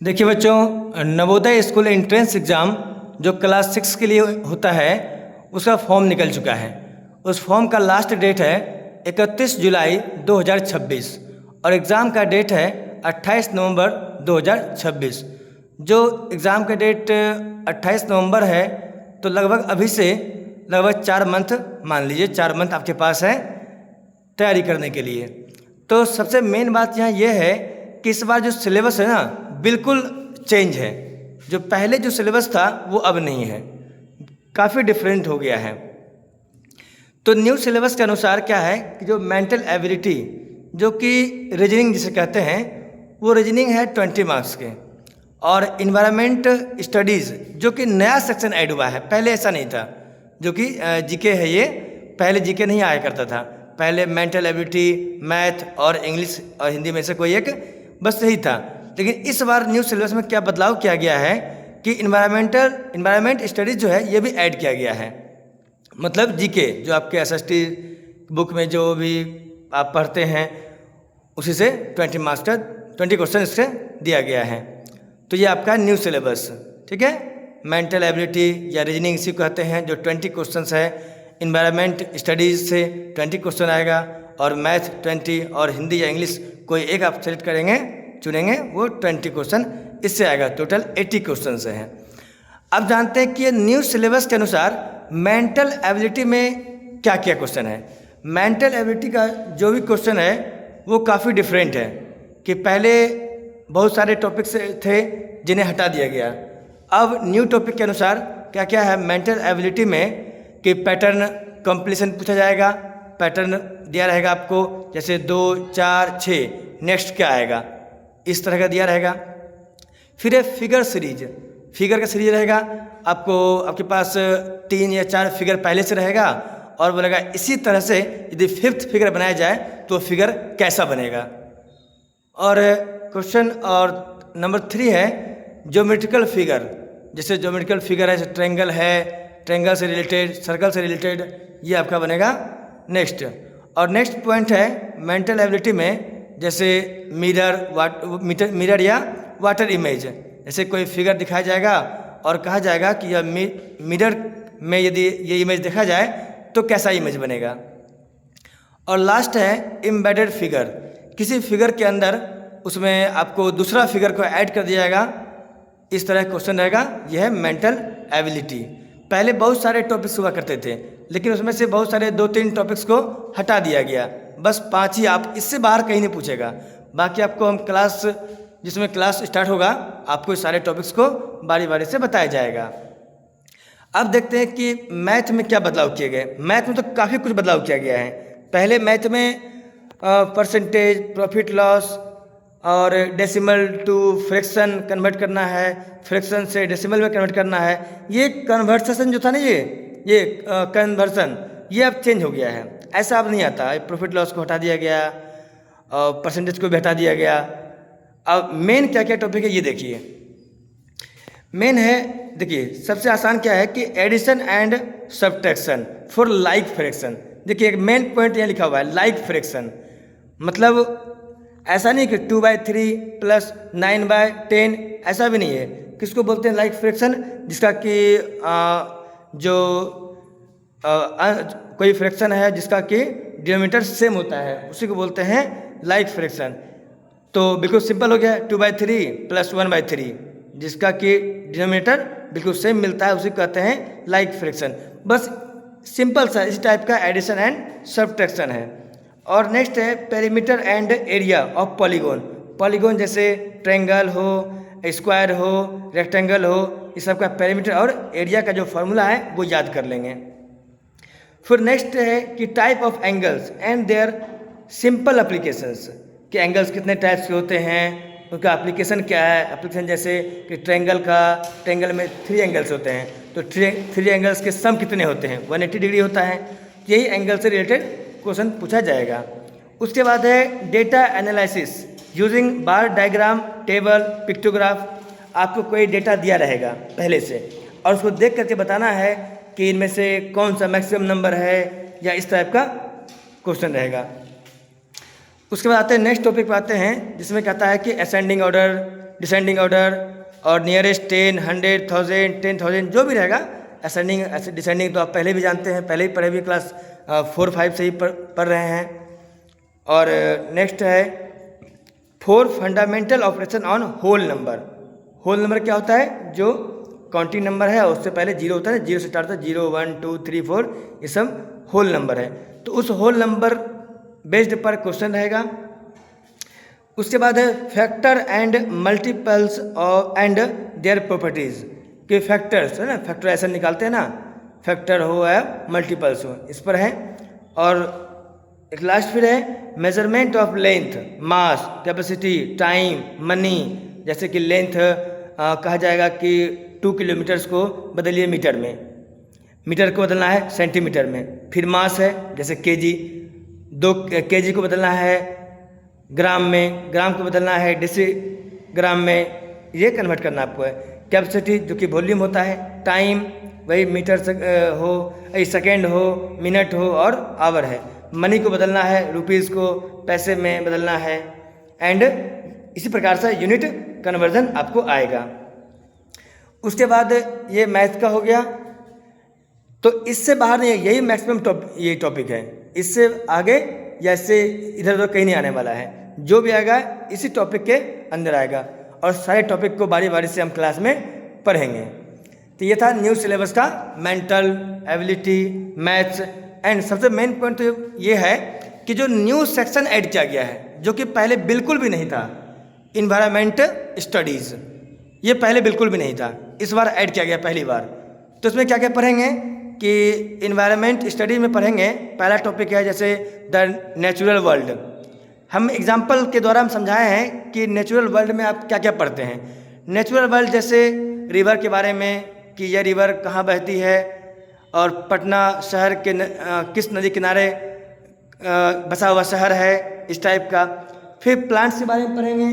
देखिए बच्चों, Navodaya school entrance exam जो क्लास 6 के लिए होता है उसका फॉर्म निकल चुका है। उस फॉर्म का लास्ट डेट है 31 जुलाई 2026 और एग्ज़ाम का डेट है 28 नवंबर 2026। जो एग्ज़ाम का डेट 28 नवंबर है तो लगभग अभी से लगभग 4 मंथ, मान लीजिए 4 मंथ आपके पास है तैयारी करने के लिए। तो सबसे मेन बात यहाँ ये है कि इस बार जो सिलेबस है ना बिल्कुल चेंज है। जो पहले जो सिलेबस था वो अब नहीं है, काफ़ी डिफरेंट हो गया है। तो न्यू सिलेबस के अनुसार क्या है कि जो मेंटल एबिलिटी जो कि रीजनिंग जिसे कहते हैं वो रीजनिंग है 20 मार्क्स के, और इन्वायरमेंट स्टडीज़ जो कि नया सेक्शन ऐड हुआ है, पहले ऐसा नहीं था। जो कि जीके है, ये पहले जीके नहीं आया करता था, पहले मेंटल एबिलिटी, मैथ और इंग्लिश और हिंदी में से कोई एक बस यही था। लेकिन इस बार न्यू सिलेबस में क्या बदलाव किया गया है कि इन्वायरमेंट स्टडीज़ जो है ये भी ऐड किया गया है। मतलब जीके जो आपके एसएसटी बुक में जो भी आप पढ़ते हैं उसी से 20 मार्क्स का 20 क्वेश्चन इससे दिया गया है। तो ये आपका न्यू सिलेबस, ठीक है। मेंटल एबिलिटी या रीजनिंग इसी को कहते हैं, जो 20 क्वेश्चंस है। इन्वायरमेंट स्टडीज़ से 20 क्वेश्चन आएगा और मैथ 20 और हिंदी या इंग्लिश कोई एक आप सेलेक्ट करेंगे, चुनेंगे, वो 20 क्वेश्चन इससे आएगा। टोटल 80 क्वेश्चन से हैं। अब जानते हैं कि ये न्यू सिलेबस के अनुसार मेंटल एबिलिटी में क्या क्या क्वेश्चन है। मेंटल एबिलिटी का जो भी क्वेश्चन है वो काफ़ी डिफरेंट है कि पहले बहुत सारे टॉपिक्स थे जिन्हें हटा दिया गया। अब न्यू टॉपिक के अनुसार क्या क्या है मेंटल एबिलिटी में कि पैटर्न कंप्लीशन पूछा जाएगा, पैटर्न दिया रहेगा आपको, जैसे 2, 4, 6 नेक्स्ट क्या आएगा, इस तरह का दिया रहेगा। फिर है फिगर सीरीज, फिगर का सीरीज रहेगा आपको, आपके पास 3 या 4 फिगर पहले से रहेगा और बोलेगा इसी तरह से यदि 5th फिगर बनाया जाए तो फिगर कैसा बनेगा। और क्वेश्चन और नंबर 3 है ज्योमेट्रिकल फिगर, जैसे ज्योमेट्रिकल फिगर है, ट्रायंगल है, ट्रायंगल से रिलेटेड, सर्कल से रिलेटेड, ये आपका बनेगा नेक्स्ट। और नेक्स्ट पॉइंट है मेंटल एबिलिटी में जैसे मिरर या वाटर इमेज, जैसे कोई फिगर दिखाया जाएगा और कहा जाएगा कि यह मिरर में यदि ये इमेज देखा जाए तो कैसा इमेज बनेगा। और लास्ट है एम्बेडेड फिगर, किसी फिगर के अंदर उसमें आपको दूसरा फिगर को ऐड कर दिया जाएगा, इस तरह क्वेश्चन रहेगा। यह है मेंटल एबिलिटी। पहले बहुत सारे टॉपिक्स हुआ करते थे लेकिन उसमें से बहुत सारे 2-3 टॉपिक्स को हटा दिया गया, बस 5 ही, आप इससे बाहर कहीं नहीं पूछेगा। बाकी आपको हम क्लास, जिसमें क्लास स्टार्ट होगा, आपको इस सारे टॉपिक्स को बारी बारी से बताया जाएगा। अब देखते हैं कि मैथ में क्या बदलाव किए गए। मैथ में तो काफ़ी कुछ बदलाव किया गया है। पहले मैथ में परसेंटेज, प्रॉफिट लॉस और डेसिमल टू फ्रैक्शन कन्वर्ट करना है, फ्रैक्शन से डेसिमल में कन्वर्ट करना है। ये कन्वर्सेशन जो था ना, ये कन्वर्सन, ये अब चेंज हो गया है, ऐसा अब नहीं आता। प्रॉफिट लॉस को हटा दिया गया और परसेंटेज को भी हटा दिया गया। अब मेन क्या क्या टॉपिक है ये देखिए। मेन है, देखिए सबसे आसान क्या है कि addition and subtraction for like fraction. देखिए एक मेन पॉइंट यहाँ लिखा हुआ है लाइक फ्रैक्शन, मतलब ऐसा नहीं कि 2/3 प्लस 9/10, ऐसा भी नहीं है। किसको बोलते हैं लाइक फ्रैक्शन, जिसका कि जो कोई फ्रैक्शन है जिसका कि डिनोमिनेटर सेम होता है, उसी को बोलते हैं लाइक फ्रैक्शन। तो बिल्कुल सिंपल हो गया, 2/3 प्लस 1/3, जिसका कि डिनोमिनेटर बिल्कुल सेम मिलता है, उसी को कहते हैं लाइक फ्रैक्शन। बस सिंपल सा इस टाइप का एडिशन एंड सब्ट्रैक्शन है। और नेक्स्ट है perimeter and area of polygon. Polygon जैसे ट्रायंगल हो, स्क्वायर हो, रेक्टेंगल हो, इस सब का पेरीमीटर और एरिया का जो फॉर्मूला है वो याद कर लेंगे। फिर नेक्स्ट है कि type of angles and their simple applications, कि एंगल्स कितने टाइप्स के होते हैं, उनका एप्लीकेशन क्या है। एप्लीकेशन जैसे कि ट्रायंगल में 3 एंगल्स होते हैं, तो 3 एंगल्स के सम कितने होते हैं, 180 डिग्री होता है। यही एंगल से रिलेटेड क्वेश्चन पूछा जाएगा। उसके बाद है डेटा एनालिसिस यूजिंग बार डायग्राम, टेबल, पिक्टोग्राफ। आपको कोई डेटा दिया रहेगा पहले से और उसको देख करके बताना है कि इनमें से कौन सा मैक्सिमम नंबर है, या इस टाइप का क्वेश्चन रहेगा। उसके बाद आते हैं नेक्स्ट टॉपिक पर आते हैं, जिसमें कहता है कि असेंडिंग ऑर्डर, डिसेंडिंग ऑर्डर, और नियरेस्ट 10, 100, 1000, 10,000 जो भी रहेगा। असेंडिंग डिसेंडिंग तो आप पहले भी जानते हैं, पहले ही पढ़े हुए क्लास 4-5 से ही पढ़ रहे हैं। और नेक्स्ट है 4 fundamental operation on whole number. Whole number क्या होता है? जो काउंटिंग नंबर है उससे पहले जीरो होता है, जीरो से स्टार्ट होता है, 0, 1, 2, 3, 4, ये सब होल नंबर है। तो उस होल नंबर बेस्ड पर क्वेश्चन रहेगा। उसके बाद है factor and multiples and their properties के फैक्टर्स है ना, फैक्टराइजेशन निकालते हैं ना, फैक्टर हो या मल्टीपल्स हो, इस पर है। और एक लास्ट फिर है measurement of length, mass, capacity, time, money. जैसे कि लेंथ कहा जाएगा कि 2 किलोमीटर्स को बदलिए मीटर में, मीटर को बदलना है सेंटीमीटर में। फिर मास है जैसे केजी, 2 केजी को बदलना है ग्राम में, ग्राम को बदलना है डेसीग्राम में, ये कन्वर्ट करना आपको है। कैपेसिटी जो कि वॉल्यूम होता है, टाइम वही मीटर हो, सेकेंड हो, मिनट हो और आवर है। मनी को बदलना है रुपीज़ को पैसे में बदलना है। एंड इसी प्रकार से यूनिट कन्वर्जन आपको आएगा। उसके बाद ये मैथ का हो गया। तो इससे बाहर नहीं है, यही मैक्सिमम ये टॉपिक है, इससे आगे या इससे इधर उधर कहीं नहीं आने वाला है। जो भी आएगा इसी टॉपिक के अंदर आएगा और सारे टॉपिक को बारी बारी से हम क्लास में पढ़ेंगे। तो ये था न्यू सिलेबस का मेंटल एबिलिटी, मैथ्स एंड सबसे मेन पॉइंट तो ये है कि जो न्यू सेक्शन ऐड किया गया है जो कि पहले बिल्कुल भी नहीं था, इन्वायरमेंट स्टडीज़, ये पहले बिल्कुल भी नहीं था, इस बार ऐड किया गया पहली बार। तो इसमें क्या क्या पढ़ेंगे कि इन्वायरमेंट स्टडी में पढ़ेंगे, पहला टॉपिक है जैसे द नेचुरल वर्ल्ड। हम एग्जाम्पल के द्वारा हम समझाए हैं कि नेचुरल वर्ल्ड में आप क्या क्या पढ़ते हैं। नेचुरल वर्ल्ड जैसे रिवर के बारे में कि यह रिवर कहाँ बहती है और पटना शहर के किस नदी किनारे बसा हुआ शहर है, इस टाइप का। फिर प्लांट्स के बारे में पढ़ेंगे।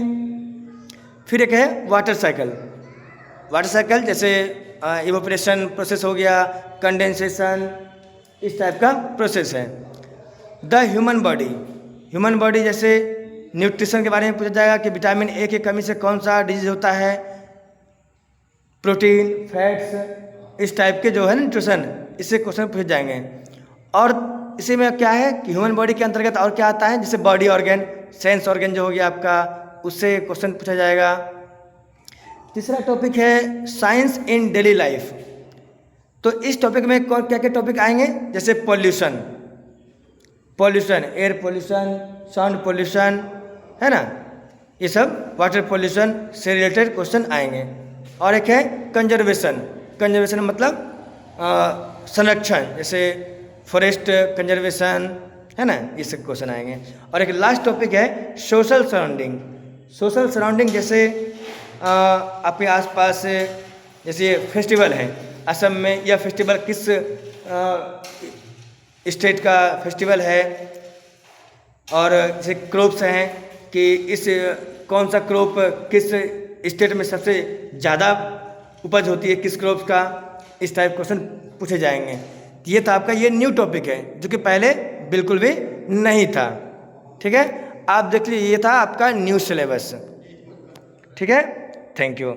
फिर एक है वाटर साइकिल, वाटर साइकिल जैसे इवोपरेशन प्रोसेस हो गया, कंडेंसेशन, इस टाइप का प्रोसेस है। The human body, human body जैसे न्यूट्रिशन के बारे में पूछा जाएगा कि विटामिन ए की कमी से कौन सा डिजीज होता है, प्रोटीन, फैट्स, इस टाइप के जो है न्यूट्रिशन, इससे क्वेश्चन पूछे जाएंगे। और इसी में क्या है कि ह्यूमन बॉडी के अंतर्गत और क्या आता है, जैसे बॉडी ऑर्गन, सेंस ऑर्गन जो हो गया आपका, उससे क्वेश्चन पूछा जाएगा। तीसरा टॉपिक है साइंस इन डेली लाइफ। तो इस टॉपिक में कौन क्या क्या टॉपिक आएंगे, जैसे pollution, air pollution, sound pollution, है ना, ये सब वाटर पॉल्यूशन से रिलेटेड क्वेश्चन आएंगे। और एक है कंजर्वेशन, कंजर्वेशन मतलब संरक्षण, जैसे फॉरेस्ट कंजर्वेशन, है ना, ये सब क्वेश्चन आएंगे। और एक लास्ट टॉपिक है सोशल सराउंडिंग। सोशल सराउंडिंग जैसे आपके आसपास जैसे फेस्टिवल है असम में, यह फेस्टिवल किस स्टेट का फेस्टिवल है, और जैसे क्रॉप्स हैं कि इस कौन सा क्रॉप किस स्टेट में सबसे ज़्यादा उपज होती है, किस क्रॉप का, इस टाइप क्वेश्चन पूछे जाएंगे। ये था आपका, ये न्यू टॉपिक है जो कि पहले बिल्कुल भी नहीं था। ठीक है, आप देख लीजिए, ये था आपका न्यू सिलेबस। ठीक है, थैंक यू।